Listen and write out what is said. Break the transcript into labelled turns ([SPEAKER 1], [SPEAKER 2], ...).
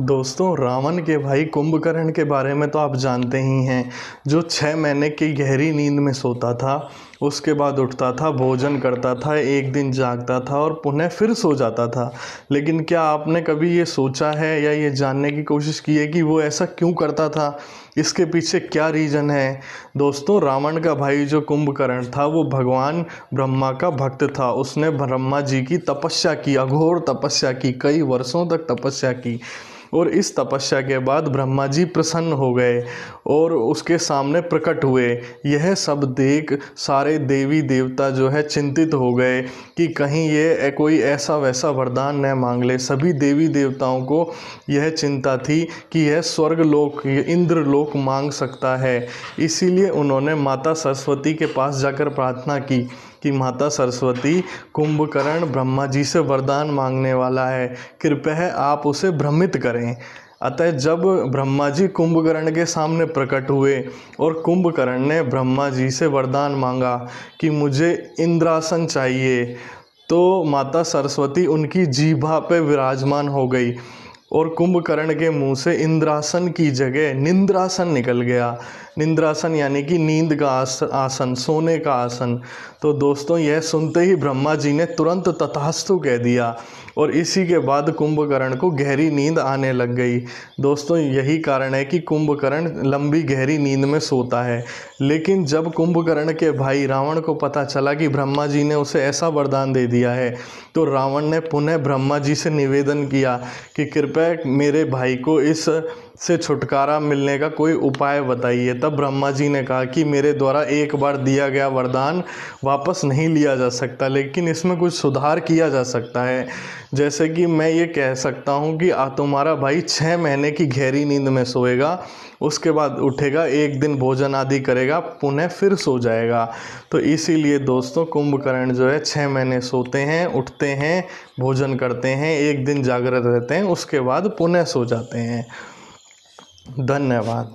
[SPEAKER 1] दोस्तों, रावण के भाई कुंभकर्ण के बारे में तो आप जानते ही हैं। जो 6 महीने की गहरी नींद में सोता था, उसके बाद उठता था, भोजन करता था, एक दिन जागता था और पुनः फिर सो जाता था। लेकिन क्या आपने कभी ये सोचा है या ये जानने की कोशिश की है कि वो ऐसा क्यों करता था? इसके पीछे क्या रीज़न है? दोस्तों, रावण का भाई जो कुंभकर्ण था वो भगवान ब्रह्मा का भक्त था। उसने ब्रह्मा जी की तपस्या की, अघोर तपस्या की, कई वर्षों तक तपस्या की। और इस तपस्या के बाद ब्रह्मा जी प्रसन्न हो गए और उसके सामने प्रकट हुए। यह सब देख सारे देवी देवता जो है चिंतित हो गए कि कहीं ये कोई ऐसा वैसा वरदान न मांग ले। सभी देवी देवताओं को यह चिंता थी कि यह स्वर्ग लोक, इंद्र लोक मांग सकता है। इसीलिए उन्होंने माता सरस्वती के पास जाकर प्रार्थना की कि माता सरस्वती, कुंभकर्ण ब्रह्मा जी से वरदान मांगने वाला है, कृपया आप उसे भ्रमित करें। अतः जब ब्रह्मा जी कुंभकर्ण के सामने प्रकट हुए और कुंभकर्ण ने ब्रह्मा जी से वरदान मांगा कि मुझे इंद्रासन चाहिए, तो माता सरस्वती उनकी जीभा पे विराजमान हो गई और कुंभकर्ण के मुंह से इंद्रासन की जगह निंद्रासन निकल गया। निंद्रासन यानी कि नींद का आसन, सोने का आसन। तो दोस्तों, यह सुनते ही ब्रह्मा जी ने तुरंत तथास्तु कह दिया और इसी के बाद कुंभकर्ण को गहरी नींद आने लग गई। दोस्तों, यही कारण है कि कुंभकर्ण लंबी गहरी नींद में सोता है। लेकिन जब कुंभकर्ण के भाई रावण को पता चला कि ब्रह्मा जी ने उसे ऐसा वरदान दे दिया है, तो रावण ने पुनः ब्रह्मा जी से निवेदन किया कि कृपया मेरे भाई को इस से छुटकारा मिलने का कोई उपाय बताइए। तब ब्रह्मा जी ने कहा कि मेरे द्वारा एक बार दिया गया वरदान वापस नहीं लिया जा सकता, लेकिन इसमें कुछ सुधार किया जा सकता है। जैसे कि मैं ये कह सकता हूँ कि तुम्हारा भाई 6 महीने की गहरी नींद में सोएगा, उसके बाद उठेगा, एक दिन भोजन आदि करेगा, पुनः फिर सो जाएगा। तो इसीलिए दोस्तों, कुंभकर्ण जो है 6 महीने सोते हैं, उठते हैं, भोजन करते हैं, एक दिन जागृत रहते हैं, उसके बाद पुनः सो जाते हैं। धन्यवाद।